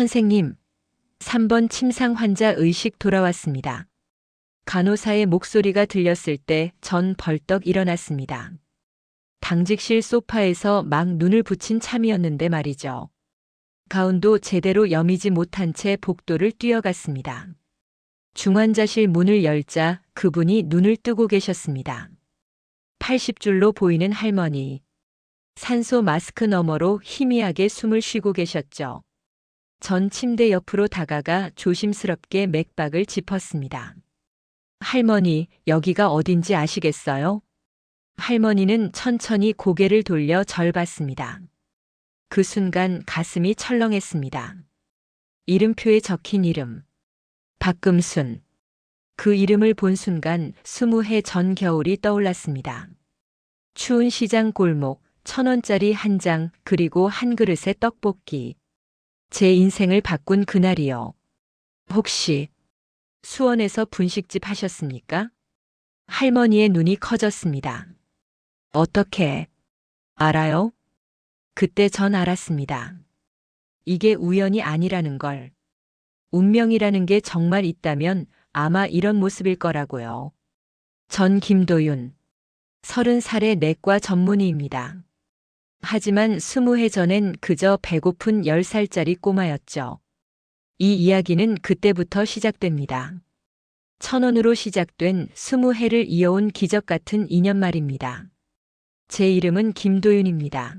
선생님, 3번 침상 환자 의식 돌아왔습니다. 간호사의 목소리가 들렸을 때 전 벌떡 일어났습니다. 당직실 소파에서 막 눈을 붙인 참이었는데 말이죠. 가운도 제대로 여미지 못한 채 복도를 뛰어갔습니다. 중환자실 문을 열자 그분이 눈을 뜨고 계셨습니다. 80줄로 보이는 할머니. 산소 마스크 너머로 희미하게 숨을 쉬고 계셨죠. 전 침대 옆으로 다가가 조심스럽게 맥박을 짚었습니다. 할머니, 여기가 어딘지 아시겠어요? 할머니는 천천히 고개를 돌려 절 봤습니다. 그 순간 가슴이 철렁했습니다. 이름표에 적힌 이름. 박금순. 그 이름을 본 순간 20해 전 겨울이 떠올랐습니다. 추운 시장 골목, 1,000원짜리 한 장, 그리고 한 그릇의 떡볶이. 제 인생을 바꾼 그날이요. 혹시 수원에서 분식집 하셨습니까? 할머니의 눈이 커졌습니다. 어떻게 알아요? 그때 전 알았습니다. 이게 우연이 아니라는 걸. 운명이라는 게 정말 있다면 아마 이런 모습일 거라고요. 전 김도윤. 30살의 내과 전문의입니다. 하지만 20해 전엔 그저 배고픈 10살짜리 꼬마였죠. 이 이야기는 그때부터 시작됩니다. 1,000원으로 시작된 20해를 이어온 기적 같은 인연 말입니다. 제 이름은 김도윤입니다.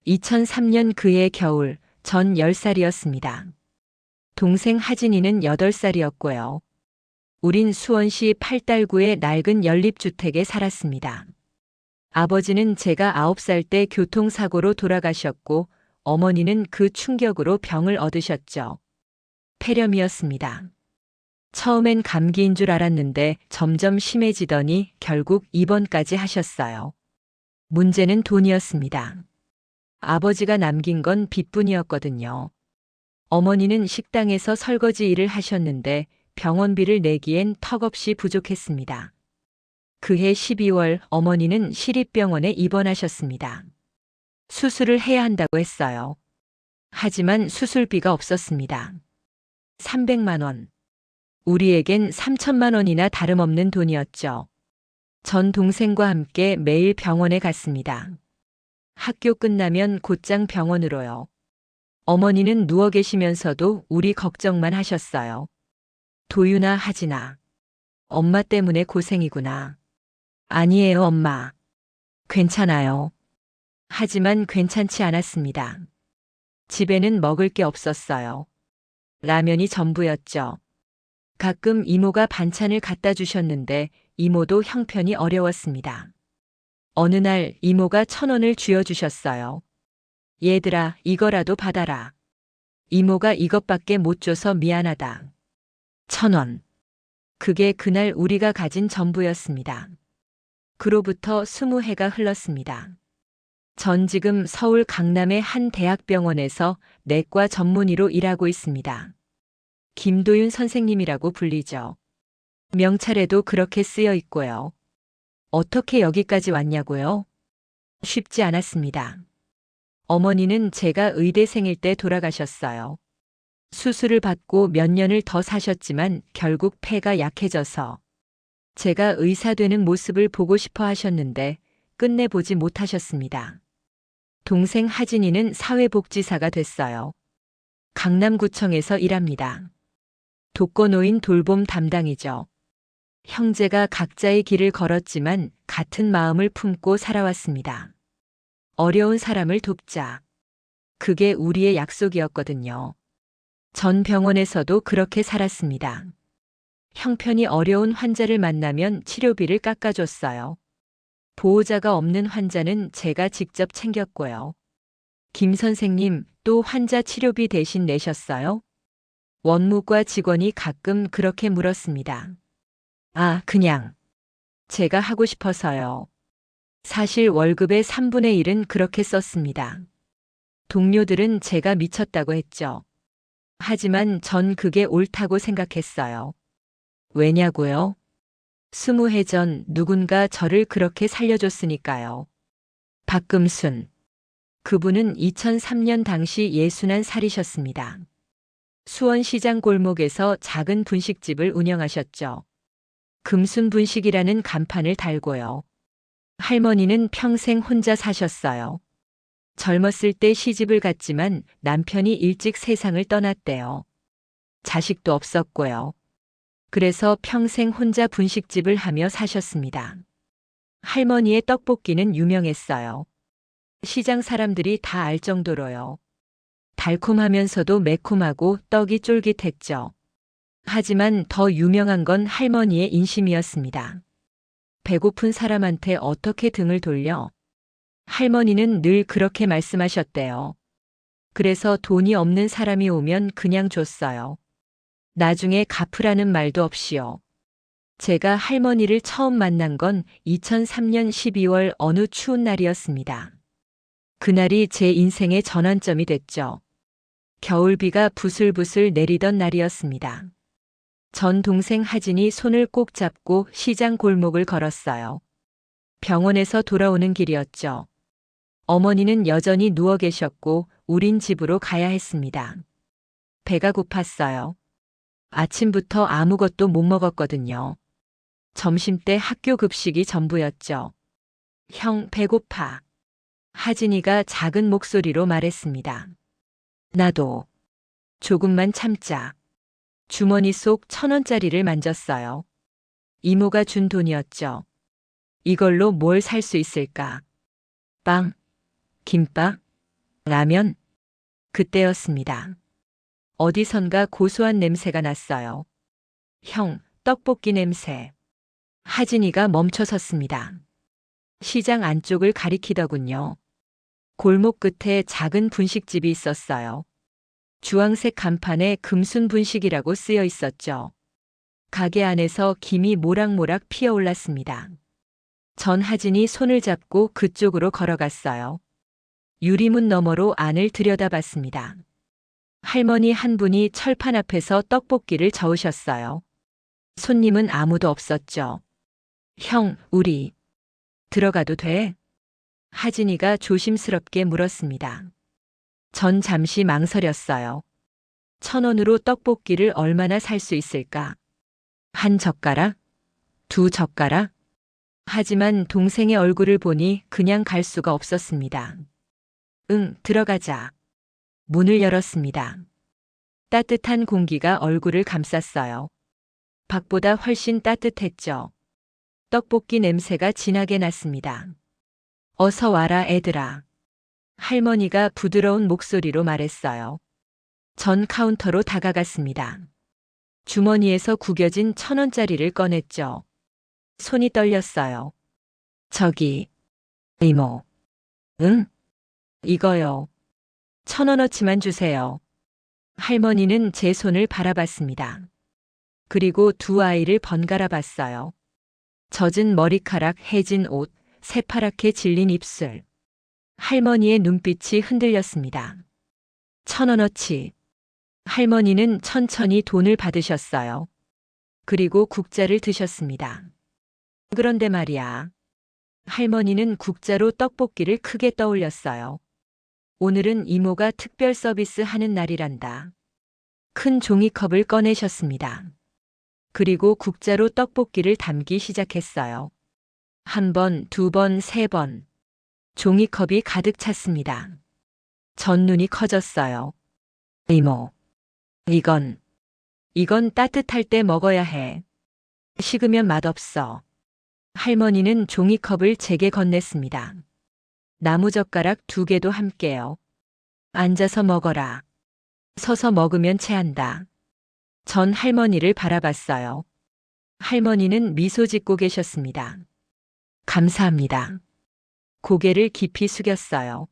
2003년 그해 겨울, 전 10살이었습니다. 동생 하진이는 8살이었고요. 우린 수원시 팔달구의 낡은 연립주택에 살았습니다. 아버지는 제가 9살 때 교통사고로 돌아가셨고 어머니는 그 충격으로 병을 얻으셨죠. 폐렴이었습니다. 처음엔 감기인 줄 알았는데 점점 심해지더니 결국 입원까지 하셨어요. 문제는 돈이었습니다. 아버지가 남긴 건 빚뿐이었거든요. 어머니는 식당에서 설거지 일을 하셨는데 병원비를 내기엔 턱없이 부족했습니다. 그해 12월 어머니는 시립병원에 입원하셨습니다. 수술을 해야 한다고 했어요. 하지만 수술비가 없었습니다. 300만 원. 우리에겐 3천만 원이나 다름없는 돈이었죠. 전 동생과 함께 매일 병원에 갔습니다. 학교 끝나면 곧장 병원으로요. 어머니는 누워 계시면서도 우리 걱정만 하셨어요. 도윤아, 하진아. 엄마 때문에 고생이구나. 아니에요, 엄마. 괜찮아요. 하지만 괜찮지 않았습니다. 집에는 먹을 게 없었어요. 라면이 전부였죠. 가끔 이모가 반찬을 갖다 주셨는데 이모도 형편이 어려웠습니다. 어느 날 이모가 1,000원을 쥐어주셨어요. 얘들아, 이거라도 받아라. 이모가 이것밖에 못 줘서 미안하다. 1,000원. 그게 그날 우리가 가진 전부였습니다. 그로부터 20해가 흘렀습니다. 전 지금 서울 강남의 한 대학병원에서 내과 전문의로 일하고 있습니다. 김도윤 선생님이라고 불리죠. 명찰에도 그렇게 쓰여 있고요. 어떻게 여기까지 왔냐고요? 쉽지 않았습니다. 어머니는 제가 의대생일 때 돌아가셨어요. 수술을 받고 몇 년을 더 사셨지만 결국 폐가 약해져서 제가 의사 되는 모습을 보고 싶어 하셨는데 끝내 보지 못하셨습니다. 동생 하진이는 사회복지사가 됐어요. 강남구청에서 일합니다. 독거노인 돌봄 담당이죠. 형제가 각자의 길을 걸었지만 같은 마음을 품고 살아왔습니다. 어려운 사람을 돕자. 그게 우리의 약속이었거든요. 전 병원에서도 그렇게 살았습니다. 형편이 어려운 환자를 만나면 치료비를 깎아줬어요. 보호자가 없는 환자는 제가 직접 챙겼고요. 김 선생님, 또 환자 치료비 대신 내셨어요? 원무과 직원이 가끔 그렇게 물었습니다. 아, 그냥. 제가 하고 싶어서요. 사실 월급의 3분의 1은 그렇게 썼습니다. 동료들은 제가 미쳤다고 했죠. 하지만 전 그게 옳다고 생각했어요. 왜냐고요? 20해 전 누군가 저를 그렇게 살려줬으니까요. 박금순. 그분은 2003년 당시 61살이셨습니다. 수원시장 골목에서 작은 분식집을 운영하셨죠. 금순분식이라는 간판을 달고요. 할머니는 평생 혼자 사셨어요. 젊었을 때 시집을 갔지만 남편이 일찍 세상을 떠났대요. 자식도 없었고요. 그래서 평생 혼자 분식집을 하며 사셨습니다. 할머니의 떡볶이는 유명했어요. 시장 사람들이 다 알 정도로요. 달콤하면서도 매콤하고 떡이 쫄깃했죠. 하지만 더 유명한 건 할머니의 인심이었습니다. 배고픈 사람한테 어떻게 등을 돌려? 할머니는 늘 그렇게 말씀하셨대요. 그래서 돈이 없는 사람이 오면 그냥 줬어요. 나중에 갚으라는 말도 없이요. 제가 할머니를 처음 만난 건 2003년 12월 어느 추운 날이었습니다. 그날이 제 인생의 전환점이 됐죠. 겨울비가 부슬부슬 내리던 날이었습니다. 전 동생 하진이 손을 꼭 잡고 시장 골목을 걸었어요. 병원에서 돌아오는 길이었죠. 어머니는 여전히 누워 계셨고 우린 집으로 가야 했습니다. 배가 고팠어요. 아침부터 아무것도 못 먹었거든요. 점심때 학교 급식이 전부였죠. 형, 배고파. 하진이가 작은 목소리로 말했습니다. 나도. 조금만 참자. 주머니 속 1,000원짜리를 만졌어요. 이모가 준 돈이었죠. 이걸로 뭘 살 수 있을까? 빵, 김밥, 라면. 그때였습니다. 어디선가 고소한 냄새가 났어요. 형, 떡볶이 냄새. 하진이가 멈춰섰습니다. 시장 안쪽을 가리키더군요. 골목 끝에 작은 분식집이 있었어요. 주황색 간판에 금순분식이라고 쓰여 있었죠. 가게 안에서 김이 모락모락 피어올랐습니다. 전하진이 손을 잡고 그쪽으로 걸어갔어요. 유리문 너머로 안을 들여다봤습니다. 할머니 한 분이 철판 앞에서 떡볶이를 저으셨어요. 손님은 아무도 없었죠. 형, 우리 들어가도 돼? 하진이가 조심스럽게 물었습니다. 전 잠시 망설였어요. 1,000원으로 떡볶이를 얼마나 살 수 있을까? 한 젓가락? 2젓가락? 하지만 동생의 얼굴을 보니 그냥 갈 수가 없었습니다. 응, 들어가자. 문을 열었습니다. 따뜻한 공기가 얼굴을 감쌌어요. 밖보다 훨씬 따뜻했죠. 떡볶이 냄새가 진하게 났습니다. 어서 와라, 애들아. 할머니가 부드러운 목소리로 말했어요. 전 카운터로 다가갔습니다. 주머니에서 구겨진 1,000원짜리를 꺼냈죠. 손이 떨렸어요. 저기, 이모. 응? 이거요. 1,000원어치만 주세요. 할머니는 제 손을 바라봤습니다. 그리고 두 아이를 번갈아 봤어요. 젖은 머리카락, 해진 옷, 새파랗게 질린 입술. 할머니의 눈빛이 흔들렸습니다. 1,000원어치. 할머니는 천천히 돈을 받으셨어요. 그리고 국자를 드셨습니다. 그런데 말이야. 할머니는 국자로 떡볶이를 크게 떠올렸어요. 오늘은 이모가 특별 서비스 하는 날이란다. 큰 종이컵을 꺼내셨습니다. 그리고 국자로 떡볶이를 담기 시작했어요. 1번, 2번, 3번. 종이컵이 가득 찼습니다. 전 눈이 커졌어요. 이모. 이건 따뜻할 때 먹어야 해. 식으면 맛없어. 할머니는 종이컵을 제게 건넸습니다. 나무젓가락 2개도 함께요. 앉아서 먹어라. 서서 먹으면 체한다. 전 할머니를 바라봤어요. 할머니는 미소 짓고 계셨습니다. 감사합니다. 고개를 깊이 숙였어요.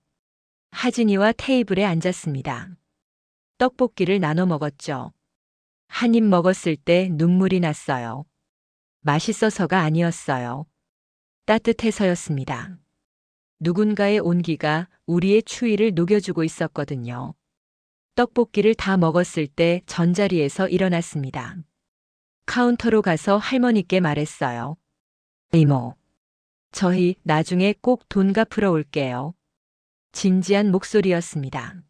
하진이와 테이블에 앉았습니다. 떡볶이를 나눠 먹었죠. 한 입 먹었을 때 눈물이 났어요. 맛있어서가 아니었어요. 따뜻해서였습니다. 누군가의 온기가 우리의 추위를 녹여주고 있었거든요. 떡볶이를 다 먹었을 때 전자리에서 일어났습니다. 카운터로 가서 할머니께 말했어요. 이모, 저희 나중에 꼭 돈 갚으러 올게요. 진지한 목소리였습니다.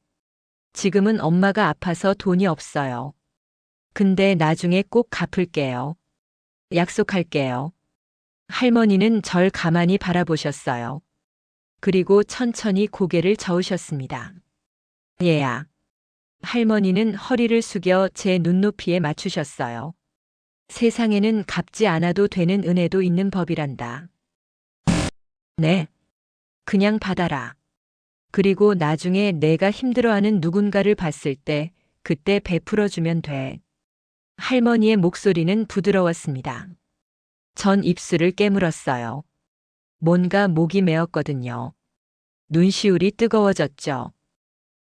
지금은 엄마가 아파서 돈이 없어요. 근데 나중에 꼭 갚을게요. 약속할게요. 할머니는 절 가만히 바라보셨어요. 그리고 천천히 고개를 저으셨습니다. 얘야. 할머니는 허리를 숙여 제 눈높이에 맞추셨어요. 세상에는 갚지 않아도 되는 은혜도 있는 법이란다. 네. 그냥 받아라. 그리고 나중에 내가 힘들어하는 누군가를 봤을 때 그때 베풀어주면 돼. 할머니의 목소리는 부드러웠습니다. 전 입술을 깨물었어요. 뭔가 목이 메었거든요. 눈시울이 뜨거워졌죠.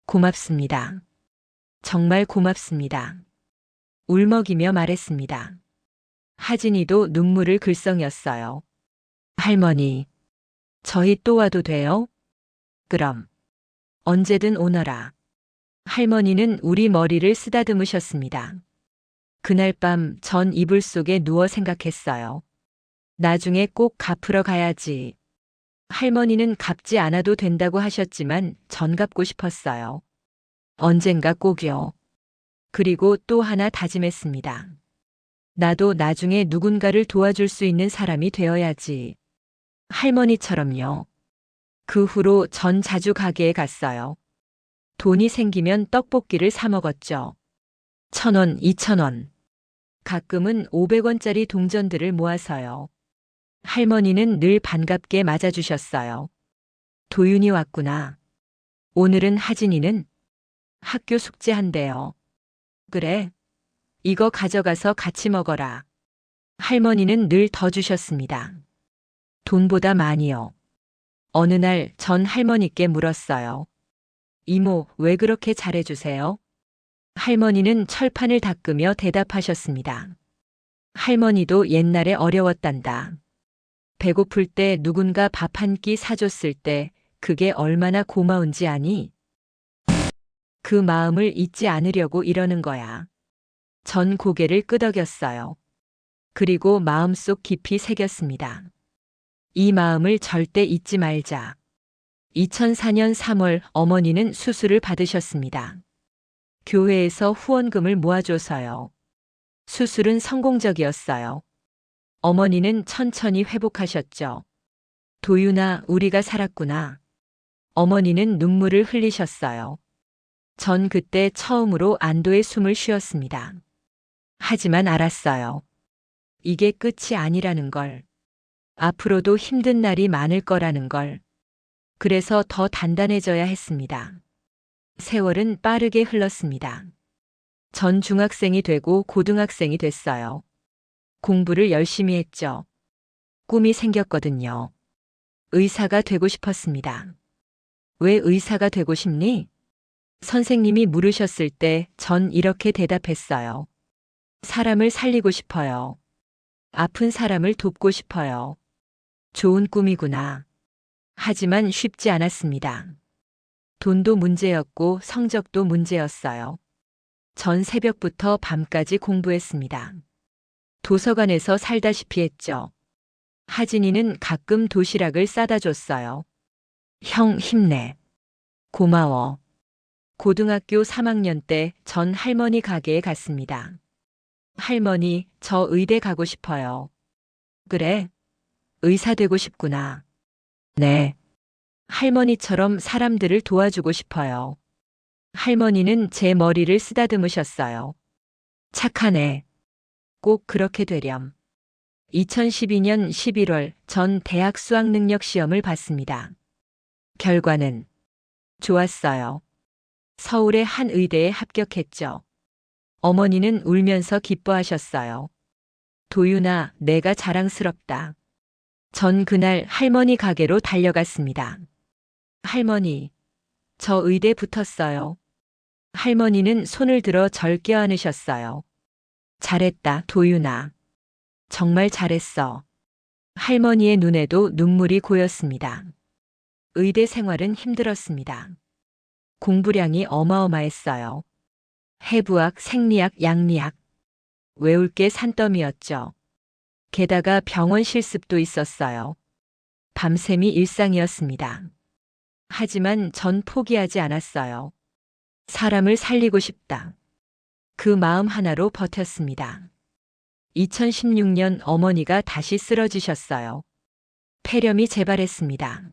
고맙습니다. 정말 고맙습니다. 울먹이며 말했습니다. 하진이도 눈물을 글썽였어요. 할머니, 저희 또 와도 돼요? 그럼. 언제든 오너라. 할머니는 우리 머리를 쓰다듬으셨습니다. 그날 밤 전 이불 속에 누워 생각했어요. 나중에 꼭 갚으러 가야지. 할머니는 갚지 않아도 된다고 하셨지만 전 갚고 싶었어요. 언젠가 꼭요. 그리고 또 하나 다짐했습니다. 나도 나중에 누군가를 도와줄 수 있는 사람이 되어야지. 할머니처럼요. 그 후로 전 자주 가게에 갔어요. 돈이 생기면 떡볶이를 사 먹었죠. 1,000원, 2,000원. 가끔은 500원짜리 동전들을 모아서요. 할머니는 늘 반갑게 맞아주셨어요. 도윤이 왔구나. 오늘은 하진이는 학교 숙제한대요. 그래. 이거 가져가서 같이 먹어라. 할머니는 늘 더 주셨습니다. 돈보다 많이요. 어느 날 전 할머니께 물었어요. 이모, 왜 그렇게 잘해주세요? 할머니는 철판을 닦으며 대답하셨습니다. 할머니도 옛날에 어려웠단다. 배고플 때 누군가 밥 한 끼 사줬을 때 그게 얼마나 고마운지 아니? 그 마음을 잊지 않으려고 이러는 거야. 전 고개를 끄덕였어요. 그리고 마음속 깊이 새겼습니다. 이 마음을 절대 잊지 말자. 2004년 3월 어머니는 수술을 받으셨습니다. 교회에서 후원금을 모아줘서요. 수술은 성공적이었어요. 어머니는 천천히 회복하셨죠. 도윤아, 우리가 살았구나. 어머니는 눈물을 흘리셨어요. 전 그때 처음으로 안도의 숨을 쉬었습니다. 하지만 알았어요. 이게 끝이 아니라는 걸. 앞으로도 힘든 날이 많을 거라는 걸. 그래서 더 단단해져야 했습니다. 세월은 빠르게 흘렀습니다. 전 중학생이 되고 고등학생이 됐어요. 공부를 열심히 했죠. 꿈이 생겼거든요. 의사가 되고 싶었습니다. 왜 의사가 되고 싶니? 선생님이 물으셨을 때 전 이렇게 대답했어요. 사람을 살리고 싶어요. 아픈 사람을 돕고 싶어요. 좋은 꿈이구나. 하지만 쉽지 않았습니다. 돈도 문제였고 성적도 문제였어요. 전 새벽부터 밤까지 공부했습니다. 도서관에서 살다시피 했죠. 하진이는 가끔 도시락을 싸다 줬어요. 형, 힘내. 고마워. 고등학교 3학년 때 전 할머니 가게에 갔습니다. 할머니, 저 의대 가고 싶어요. 그래? 의사 되고 싶구나. 네. 할머니처럼 사람들을 도와주고 싶어요. 할머니는 제 머리를 쓰다듬으셨어요. 착한 애. 꼭 그렇게 되렴. 2012년 11월 전 대학 수학능력 시험을 봤습니다. 결과는 좋았어요. 서울의 한 의대에 합격했죠. 어머니는 울면서 기뻐하셨어요. 도윤아, 내가 자랑스럽다. 전 그날 할머니 가게로 달려갔습니다. 할머니, 저 의대 붙었어요. 할머니는 손을 들어 절 껴안으셨어요. 잘했다, 도윤아. 정말 잘했어. 할머니의 눈에도 눈물이 고였습니다. 의대 생활은 힘들었습니다. 공부량이 어마어마했어요. 해부학, 생리학, 양리학. 외울 게 산더미였죠. 게다가 병원 실습도 있었어요. 밤샘이 일상이었습니다. 하지만 전 포기하지 않았어요. 사람을 살리고 싶다. 그 마음 하나로 버텼습니다. 2016년 어머니가 다시 쓰러지셨어요. 폐렴이 재발했습니다.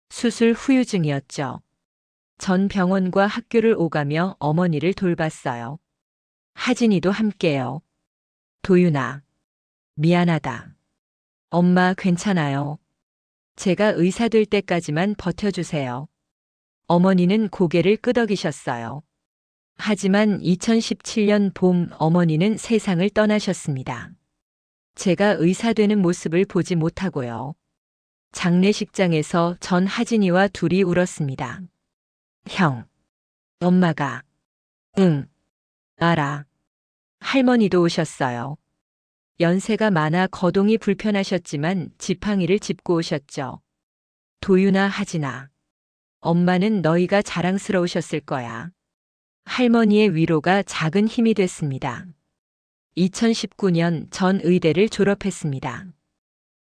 수술 후유증이었죠. 전 병원과 학교를 오가며 어머니를 돌봤어요. 하진이도 함께요. 도윤아, 미안하다. 엄마 괜찮아요. 제가 의사 될 때까지만 버텨주세요. 어머니는 고개를 끄덕이셨어요. 하지만 2017년 봄 어머니는 세상을 떠나셨습니다. 제가 의사 되는 모습을 보지 못하고요. 장례식장에서 전 하진이와 둘이 울었습니다. 형, 엄마가, 응, 알아. 할머니도 오셨어요. 연세가 많아 거동이 불편하셨지만 지팡이를 짚고 오셨죠. 도윤아, 하진아. 엄마는 너희가 자랑스러우셨을 거야. 할머니의 위로가 작은 힘이 됐습니다. 2019년 전 의대를 졸업했습니다.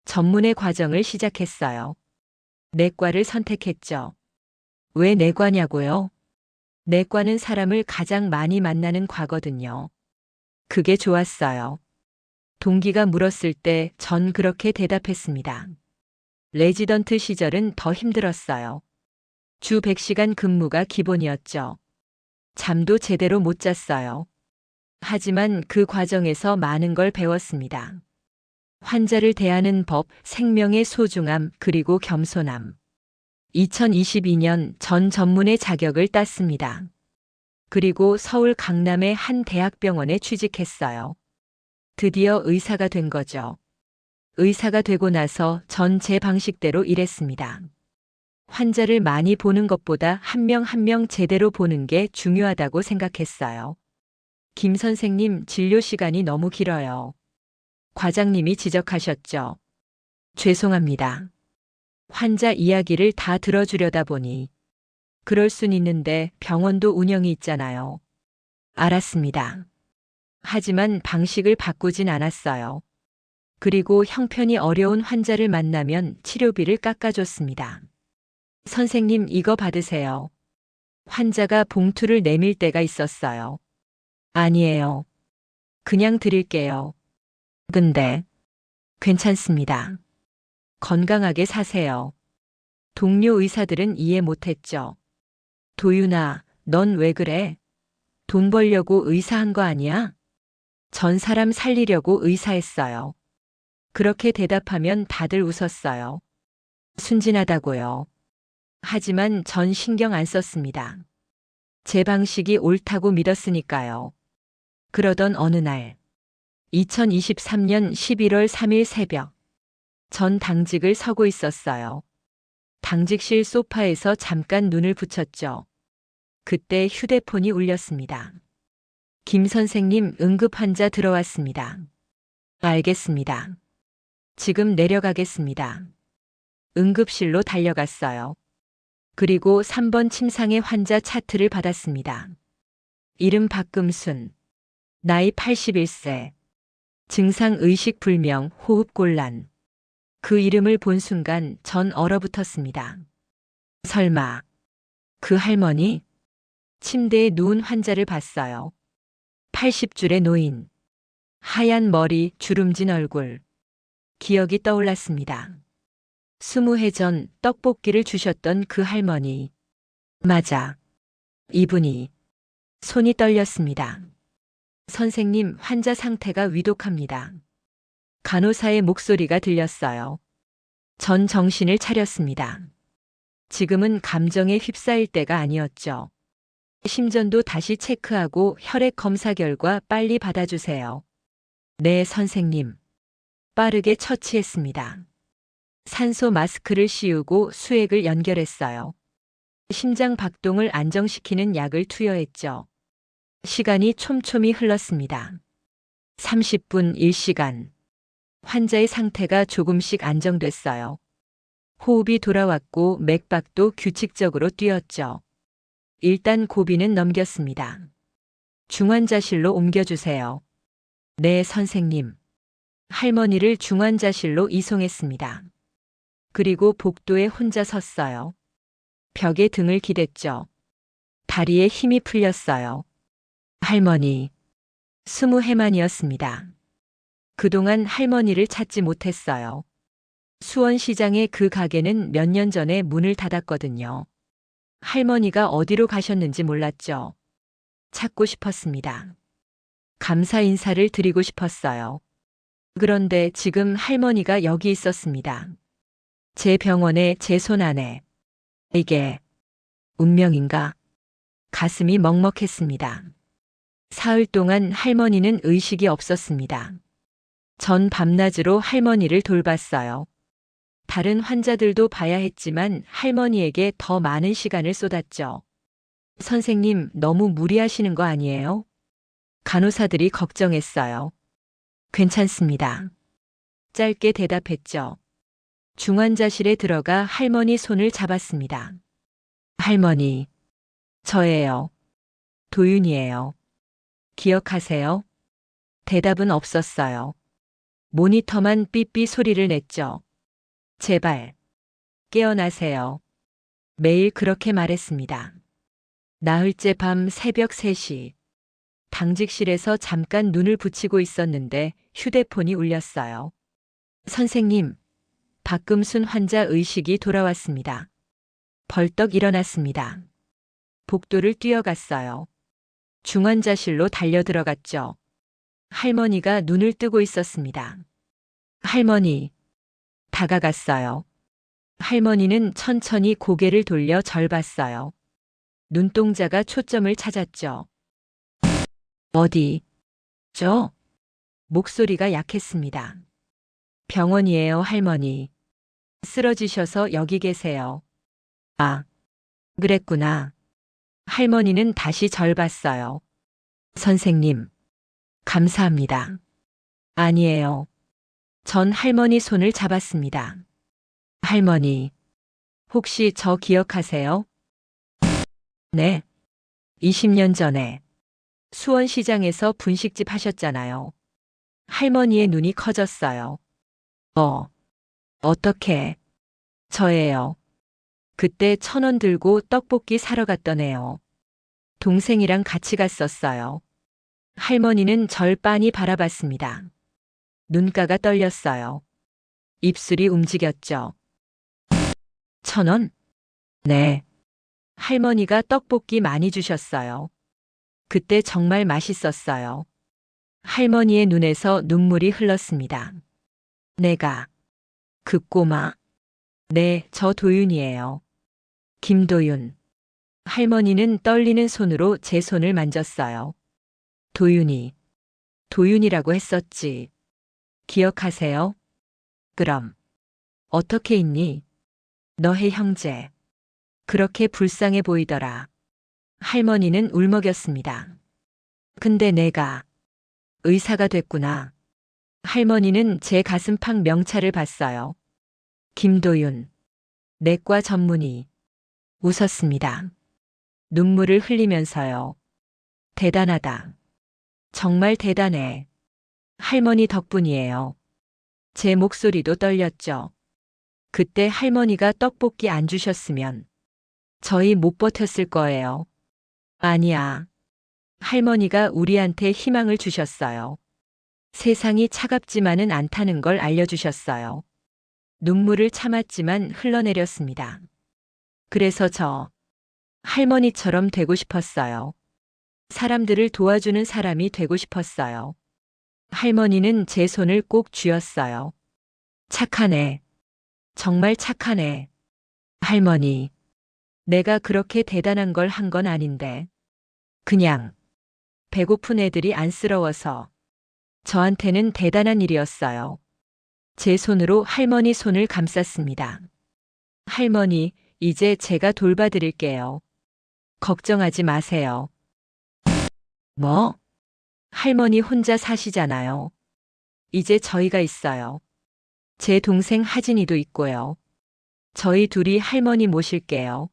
전문의 과정을 시작했어요. 내과를 선택했죠. 왜 내과냐고요? 내과는 사람을 가장 많이 만나는 과거든요. 그게 좋았어요. 동기가 물었을 때 전 그렇게 대답했습니다. 레지던트 시절은 더 힘들었어요. 주 100시간 근무가 기본이었죠. 잠도 제대로 못 잤어요. 하지만 그 과정에서 많은 걸 배웠습니다. 환자를 대하는 법, 생명의 소중함, 그리고 겸손함. 2022년 전 전문의 자격을 땄습니다. 그리고 서울 강남의 한 대학병원에 취직했어요. 드디어 의사가 된 거죠. 의사가 되고 나서 전 제 방식대로 일했습니다. 환자를 많이 보는 것보다 한 명 한 명 제대로 보는 게 중요하다고 생각했어요. 김 선생님, 진료 시간이 너무 길어요. 과장님이 지적하셨죠. 죄송합니다. 환자 이야기를 다 들어주려다 보니. 그럴 순 있는데 병원도 운영이 있잖아요. 알았습니다. 하지만 방식을 바꾸진 않았어요. 그리고 형편이 어려운 환자를 만나면 치료비를 깎아줬습니다. 선생님, 이거 받으세요. 환자가 봉투를 내밀 때가 있었어요. 아니에요. 그냥 드릴게요. 근데 괜찮습니다. 건강하게 사세요. 동료 의사들은 이해 못했죠. 도윤아, 넌 왜 그래? 돈 벌려고 의사한 거 아니야? 전 사람 살리려고 의사했어요. 그렇게 대답하면 다들 웃었어요. 순진하다고요. 하지만 전 신경 안 썼습니다. 제 방식이 옳다고 믿었으니까요. 그러던 어느 날, 2023년 11월 3일 새벽, 전 당직을 서고 있었어요. 당직실 소파에서 잠깐 눈을 붙였죠. 그때 휴대폰이 울렸습니다. 김 선생님, 응급 환자 들어왔습니다. 알겠습니다. 지금 내려가겠습니다. 응급실로 달려갔어요. 그리고 3번 침상의 환자 차트를 받았습니다. 이름 박금순. 나이 81세. 증상 의식 불명, 호흡 곤란. 그 이름을 본 순간 전 얼어붙었습니다. 설마 그 할머니? 침대에 누운 환자를 봤어요. 80줄의 노인. 하얀 머리, 주름진 얼굴. 기억이 떠올랐습니다. 20해 전 떡볶이를 주셨던 그 할머니. 맞아. 이분이. 손이 떨렸습니다. 선생님, 환자 상태가 위독합니다. 간호사의 목소리가 들렸어요. 전 정신을 차렸습니다. 지금은 감정에 휩싸일 때가 아니었죠. 심전도 다시 체크하고 혈액 검사 결과 빨리 받아주세요. 네, 선생님. 빠르게 처치했습니다. 산소 마스크를 씌우고 수액을 연결했어요. 심장 박동을 안정시키는 약을 투여했죠. 시간이 촘촘히 흘렀습니다. 30분 1시간. 환자의 상태가 조금씩 안정됐어요. 호흡이 돌아왔고 맥박도 규칙적으로 뛰었죠. 일단 고비는 넘겼습니다. 중환자실로 옮겨주세요. 네, 선생님. 할머니를 중환자실로 이송했습니다. 그리고 복도에 혼자 섰어요. 벽에 등을 기댔죠. 다리에 힘이 풀렸어요. 할머니, 20해 만이었습니다. 그동안 할머니를 찾지 못했어요. 수원시장의 그 가게는 몇 년 전에 문을 닫았거든요. 할머니가 어디로 가셨는지 몰랐죠. 찾고 싶었습니다. 감사 인사를 드리고 싶었어요. 그런데 지금 할머니가 여기 있었습니다. 제 병원에 제 손 안에. 이게 운명인가? 가슴이 먹먹했습니다. 사흘 동안 할머니는 의식이 없었습니다. 전 밤낮으로 할머니를 돌봤어요. 다른 환자들도 봐야 했지만 할머니에게 더 많은 시간을 쏟았죠. 선생님, 너무 무리하시는 거 아니에요? 간호사들이 걱정했어요. 괜찮습니다. 짧게 대답했죠. 중환자실에 들어가 할머니 손을 잡았습니다. 할머니, 저예요. 도윤이에요. 기억하세요? 대답은 없었어요. 모니터만 삐삐 소리를 냈죠. 제발, 깨어나세요. 매일 그렇게 말했습니다. 나흘째 밤 새벽 3시. 당직실에서 잠깐 눈을 붙이고 있었는데 휴대폰이 울렸어요. 선생님, 박금순 환자 의식이 돌아왔습니다. 벌떡 일어났습니다. 복도를 뛰어갔어요. 중환자실로 달려들어갔죠. 할머니가 눈을 뜨고 있었습니다. 할머니, 다가갔어요. 할머니는 천천히 고개를 돌려 절 봤어요. 눈동자가 초점을 찾았죠. 어디? 목소리가 약했습니다. 병원이에요, 할머니. 쓰러지셔서 여기 계세요. 아, 그랬구나. 할머니는 다시 절 봤어요. 선생님, 감사합니다. 아니에요. 전 할머니 손을 잡았습니다. 할머니, 혹시 저 기억하세요? 네. 20년 전에 수원시장에서 분식집 하셨잖아요. 할머니의 눈이 커졌어요. 어떻게? 저예요. 그때 1,000원 들고 떡볶이 사러 갔던 애요. 동생이랑 같이 갔었어요. 할머니는 절 빤히 바라봤습니다. 눈가가 떨렸어요. 입술이 움직였죠. 1,000원? 네. 할머니가 떡볶이 많이 주셨어요. 그때 정말 맛있었어요. 할머니의 눈에서 눈물이 흘렀습니다. 내가 그 꼬마. 네, 저 도윤이에요. 김도윤. 할머니는 떨리는 손으로 제 손을 만졌어요. 도윤이. 도윤이라고 했었지. 기억하세요? 그럼. 어떻게 있니? 너의 형제. 그렇게 불쌍해 보이더라. 할머니는 울먹였습니다. 근데 내가 의사가 됐구나. 할머니는 제 가슴팍 명찰을 봤어요. 김도윤. 내과 전문의. 웃었습니다. 눈물을 흘리면서요. 대단하다. 정말 대단해. 할머니 덕분이에요. 제 목소리도 떨렸죠. 그때 할머니가 떡볶이 안 주셨으면 저희 못 버텼을 거예요. 아니야. 할머니가 우리한테 희망을 주셨어요. 세상이 차갑지만은 않다는 걸 알려주셨어요. 눈물을 참았지만 흘러내렸습니다. 그래서 저 할머니처럼 되고 싶었어요. 사람들을 도와주는 사람이 되고 싶었어요. 할머니는 제 손을 꼭 쥐었어요. 착한 애. 정말 착한 애. 할머니. 내가 그렇게 대단한 걸 한 건 아닌데. 그냥 배고픈 애들이 안쓰러워서. 저한테는 대단한 일이었어요. 제 손으로 할머니 손을 감쌌습니다. 할머니, 이제 제가 돌봐드릴게요. 걱정하지 마세요. 뭐? 할머니 혼자 사시잖아요. 이제 저희가 있어요. 제 동생 하진이도 있고요. 저희 둘이 할머니 모실게요.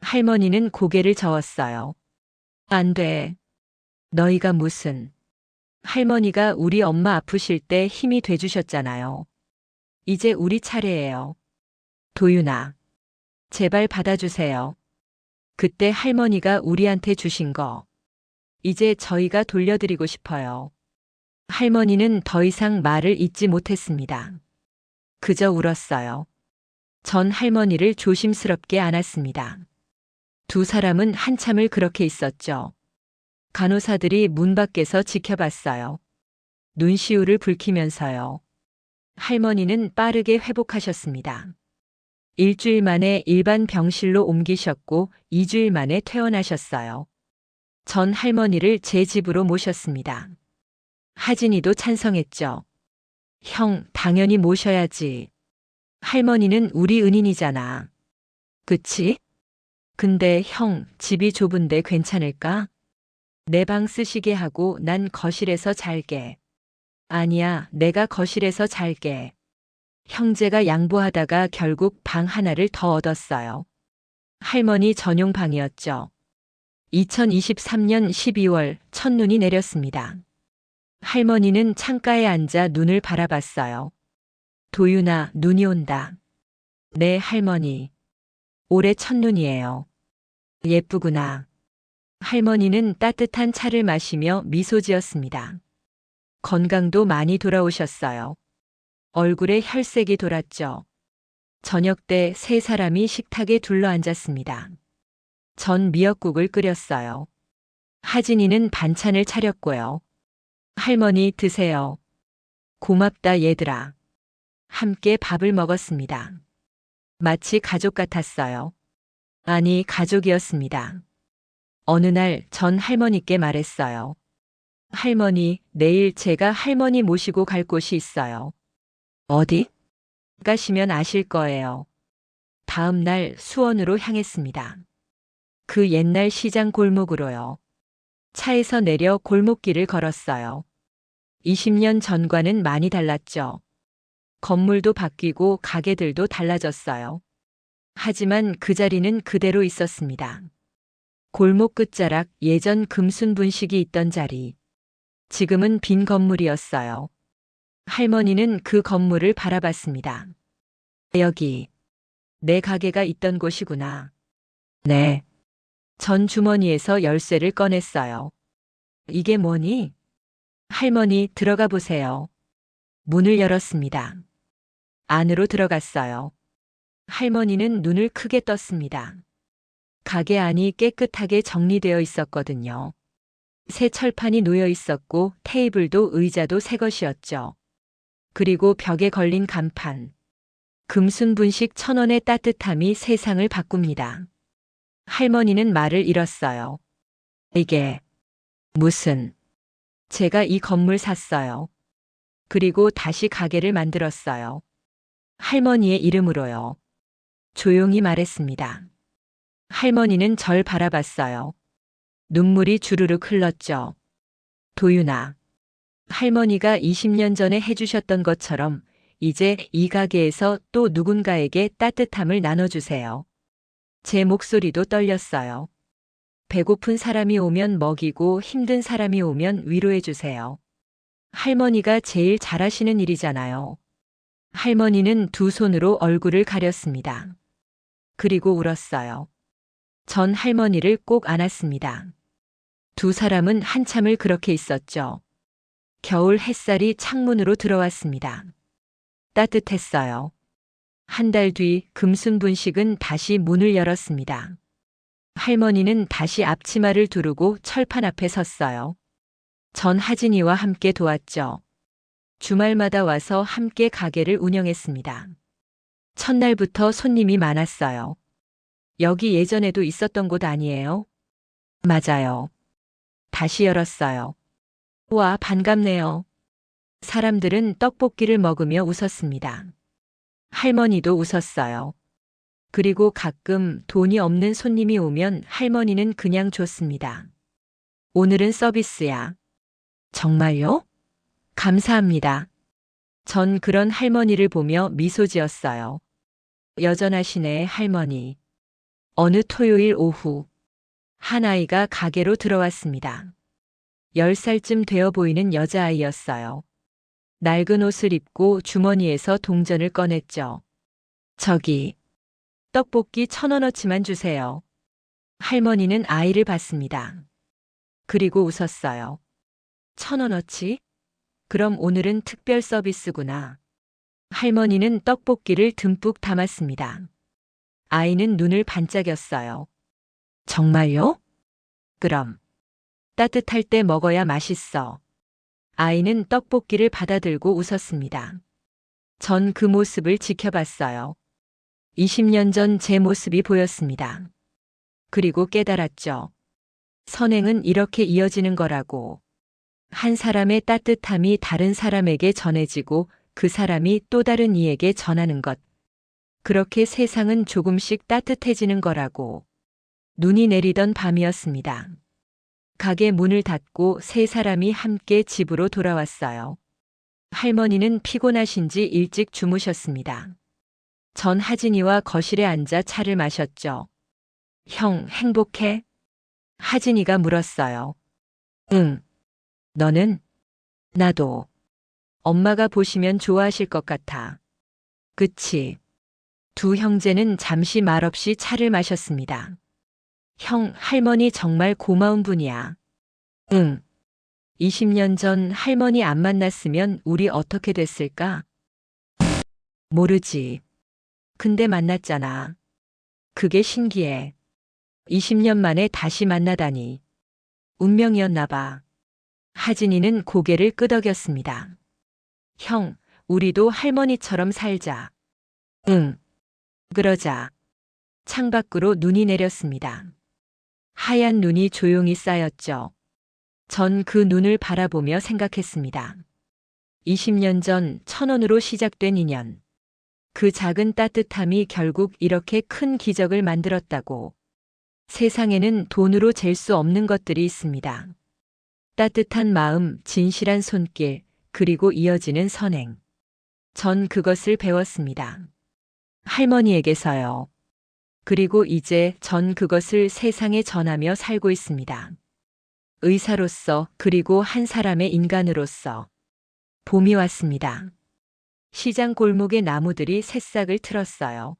할머니는 고개를 저었어요. 안 돼. 너희가 무슨. 할머니가 우리 엄마 아프실 때 힘이 돼주셨잖아요. 이제 우리 차례예요. 도윤아, 제발 받아주세요. 그때 할머니가 우리한테 주신 거. 이제 저희가 돌려드리고 싶어요. 할머니는 더 이상 말을 잇지 못했습니다. 그저 울었어요. 전 할머니를 조심스럽게 안았습니다. 두 사람은 한참을 그렇게 있었죠. 간호사들이 문 밖에서 지켜봤어요. 눈시울을 붉히면서요. 할머니는 빠르게 회복하셨습니다. 일주일 만에 일반 병실로 옮기셨고 2주일 만에 퇴원하셨어요. 전 할머니를 제 집으로 모셨습니다. 하진이도 찬성했죠. 형, 당연히 모셔야지. 할머니는 우리 은인이잖아. 그치? 근데 형, 집이 좁은데 괜찮을까? 내 방 쓰시게 하고 난 거실에서 잘게. 아니야, 내가 거실에서 잘게. 형제가 양보하다가 결국 방 하나를 더 얻었어요. 할머니 전용 방이었죠. 2023년 12월 첫눈이 내렸습니다. 할머니는 창가에 앉아 눈을 바라봤어요. 도윤아, 눈이 온다. 네, 할머니. 올해 첫눈이에요. 예쁘구나. 할머니는 따뜻한 차를 마시며 미소 지었습니다. 건강도 많이 돌아오셨어요. 얼굴에 혈색이 돌았죠. 저녁 때 세 사람이 식탁에 둘러앉았습니다. 전 미역국을 끓였어요. 하진이는 반찬을 차렸고요. 할머니 드세요. 고맙다 얘들아. 함께 밥을 먹었습니다. 마치 가족 같았어요. 아니, 가족이었습니다. 어느 날 전 할머니께 말했어요. 할머니, 내일 제가 할머니 모시고 갈 곳이 있어요. 어디? 가시면 아실 거예요. 다음 날 수원으로 향했습니다. 그 옛날 시장 골목으로요. 차에서 내려 골목길을 걸었어요. 20년 전과는 많이 달랐죠. 건물도 바뀌고 가게들도 달라졌어요. 하지만 그 자리는 그대로 있었습니다. 골목 끝자락 예전 금순 분식이 있던 자리. 지금은 빈 건물이었어요. 할머니는 그 건물을 바라봤습니다. 여기, 내 가게가 있던 곳이구나. 네. 전 주머니에서 열쇠를 꺼냈어요. 이게 뭐니? 할머니, 들어가 보세요. 문을 열었습니다. 안으로 들어갔어요. 할머니는 눈을 크게 떴습니다. 가게 안이 깨끗하게 정리되어 있었거든요. 새 철판이 놓여 있었고 테이블도 의자도 새 것이었죠. 그리고 벽에 걸린 간판. 금순 분식 1,000원의 따뜻함이 세상을 바꿉니다. 할머니는 말을 잃었어요. 이게 무슨... 제가 이 건물 샀어요. 그리고 다시 가게를 만들었어요. 할머니의 이름으로요. 조용히 말했습니다. 할머니는 절 바라봤어요. 눈물이 주르륵 흘렀죠. 도윤아. 할머니가 20년 전에 해주셨던 것처럼 이제 이 가게에서 또 누군가에게 따뜻함을 나눠주세요. 제 목소리도 떨렸어요. 배고픈 사람이 오면 먹이고 힘든 사람이 오면 위로해주세요. 할머니가 제일 잘하시는 일이잖아요. 할머니는 두 손으로 얼굴을 가렸습니다. 그리고 울었어요. 전 할머니를 꼭 안았습니다. 두 사람은 한참을 그렇게 있었죠. 겨울 햇살이 창문으로 들어왔습니다. 따뜻했어요. 한 달 뒤 금순 분식은 다시 문을 열었습니다. 할머니는 다시 앞치마를 두르고 철판 앞에 섰어요. 전 하진이와 함께 도왔죠. 주말마다 와서 함께 가게를 운영했습니다. 첫날부터 손님이 많았어요. 여기 예전에도 있었던 곳 아니에요? 맞아요. 다시 열었어요. 와, 반갑네요. 사람들은 떡볶이를 먹으며 웃었습니다. 할머니도 웃었어요. 그리고 가끔 돈이 없는 손님이 오면 할머니는 그냥 줬습니다. 오늘은 서비스야. 정말요? 감사합니다. 전 그런 할머니를 보며 미소 지었어요. 여전하시네, 할머니. 어느 토요일 오후, 한 아이가 가게로 들어왔습니다. 10살쯤 되어 보이는 여자아이였어요. 낡은 옷을 입고 주머니에서 동전을 꺼냈죠. 저기, 떡볶이 1,000원어치만 주세요. 할머니는 아이를 봤습니다. 그리고 웃었어요. 1,000원어치? 그럼 오늘은 특별 서비스구나. 할머니는 떡볶이를 듬뿍 담았습니다. 아이는 눈을 반짝였어요. 정말요? 그럼. 따뜻할 때 먹어야 맛있어. 아이는 떡볶이를 받아들고 웃었습니다. 전 그 모습을 지켜봤어요. 20년 전 제 모습이 보였습니다. 그리고 깨달았죠. 선행은 이렇게 이어지는 거라고. 한 사람의 따뜻함이 다른 사람에게 전해지고 그 사람이 또 다른 이에게 전하는 것. 그렇게 세상은 조금씩 따뜻해지는 거라고. 눈이 내리던 밤이었습니다. 가게 문을 닫고 세 사람이 함께 집으로 돌아왔어요. 할머니는 피곤하신지 일찍 주무셨습니다. 전 하진이와 거실에 앉아 차를 마셨죠. 형, 행복해? 하진이가 물었어요. 응. 너는? 나도. 엄마가 보시면 좋아하실 것 같아. 그치. 두 형제는 잠시 말없이 차를 마셨습니다. 형, 할머니 정말 고마운 분이야. 응. 20년 전 할머니 안 만났으면 우리 어떻게 됐을까? 모르지. 근데 만났잖아. 그게 신기해. 20년 만에 다시 만나다니. 운명이었나 봐. 하진이는 고개를 끄덕였습니다. 형, 우리도 할머니처럼 살자. 응. 그러자. 창밖으로 눈이 내렸습니다. 하얀 눈이 조용히 쌓였죠. 전 그 눈을 바라보며 생각했습니다. 20년 전 1,000원으로 시작된 인연. 그 작은 따뜻함이 결국 이렇게 큰 기적을 만들었다고. 세상에는 돈으로 잴 수 없는 것들이 있습니다. 따뜻한 마음, 진실한 손길, 그리고 이어지는 선행. 전 그것을 배웠습니다. 할머니에게서요. 그리고 이제 전 그것을 세상에 전하며 살고 있습니다. 의사로서 그리고 한 사람의 인간으로서. 봄이 왔습니다. 시장 골목의 나무들이 새싹을 틀었어요.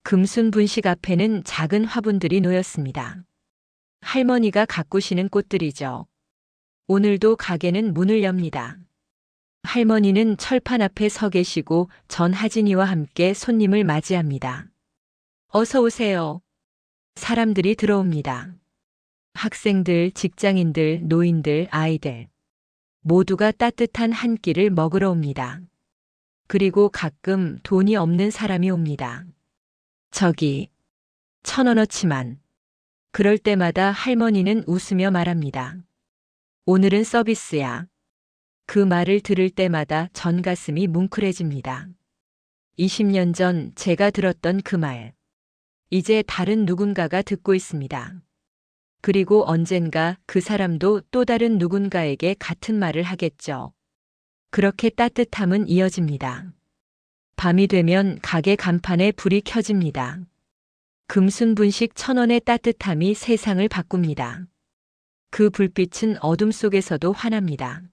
금순 분식 앞에는 작은 화분들이 놓였습니다. 할머니가 가꾸시는 꽃들이죠. 오늘도 가게는 문을 엽니다. 할머니는 철판 앞에 서 계시고 전 하진이와 함께 손님을 맞이합니다. 어서 오세요. 사람들이 들어옵니다. 학생들, 직장인들, 노인들, 아이들. 모두가 따뜻한 한 끼를 먹으러 옵니다. 그리고 가끔 돈이 없는 사람이 옵니다. 저기, 1,000원어치만. 그럴 때마다 할머니는 웃으며 말합니다. 오늘은 서비스야. 그 말을 들을 때마다 전 가슴이 뭉클해집니다. 20년 전 제가 들었던 그 말. 이제 다른 누군가가 듣고 있습니다. 그리고 언젠가 그 사람도 또 다른 누군가에게 같은 말을 하겠죠. 그렇게 따뜻함은 이어집니다. 밤이 되면 가게 간판에 불이 켜집니다. 금순분식 1,000원의 따뜻함이 세상을 바꿉니다. 그 불빛은 어둠 속에서도 환합니다.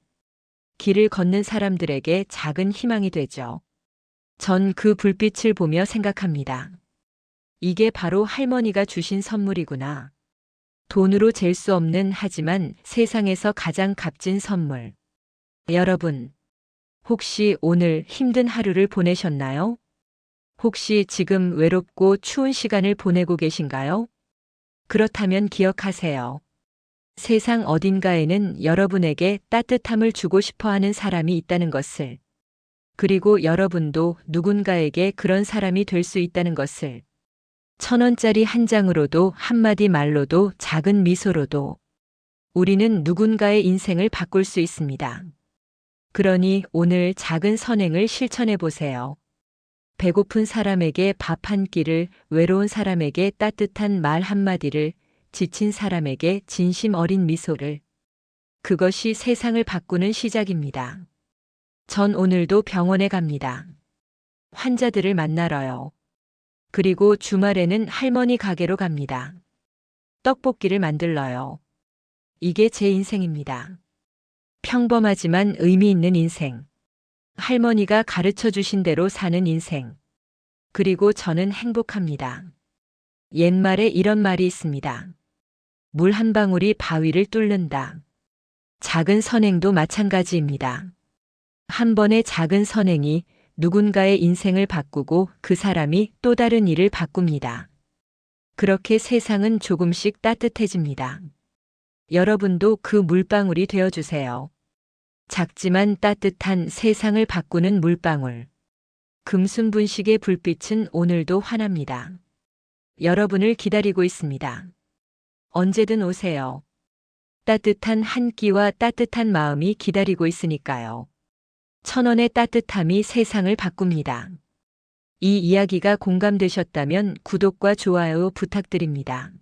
길을 걷는 사람들에게 작은 희망이 되죠. 전 그 불빛을 보며 생각합니다. 이게 바로 할머니가 주신 선물이구나. 돈으로 잴 수 없는 하지만 세상에서 가장 값진 선물. 여러분, 혹시 오늘 힘든 하루를 보내셨나요? 혹시 지금 외롭고 추운 시간을 보내고 계신가요? 그렇다면 기억하세요. 세상 어딘가에는 여러분에게 따뜻함을 주고 싶어 하는 사람이 있다는 것을. 그리고 여러분도 누군가에게 그런 사람이 될 수 있다는 것을. 1,000원짜리 한 장으로도 한마디 말로도 작은 미소로도 우리는 누군가의 인생을 바꿀 수 있습니다. 그러니 오늘 작은 선행을 실천해 보세요. 배고픈 사람에게 밥 한 끼를, 외로운 사람에게 따뜻한 말 한마디를, 지친 사람에게 진심 어린 미소를. 그것이 세상을 바꾸는 시작입니다. 전 오늘도 병원에 갑니다. 환자들을 만나러요. 그리고 주말에는 할머니 가게로 갑니다. 떡볶이를 만들러요. 이게 제 인생입니다. 평범하지만 의미 있는 인생. 할머니가 가르쳐 주신 대로 사는 인생. 그리고 저는 행복합니다. 옛말에 이런 말이 있습니다. 물 한 방울이 바위를 뚫는다. 작은 선행도 마찬가지입니다. 한 번의 작은 선행이 누군가의 인생을 바꾸고 그 사람이 또 다른 일을 바꿉니다. 그렇게 세상은 조금씩 따뜻해집니다. 여러분도 그 물방울이 되어주세요. 작지만 따뜻한 세상을 바꾸는 물방울. 금순분식의 불빛은 오늘도 환합니다. 여러분을 기다리고 있습니다. 언제든 오세요. 따뜻한 한 끼와 따뜻한 마음이 기다리고 있으니까요. 1,000원의 따뜻함이 세상을 바꿉니다. 이 이야기가 공감되셨다면 구독과 좋아요 부탁드립니다.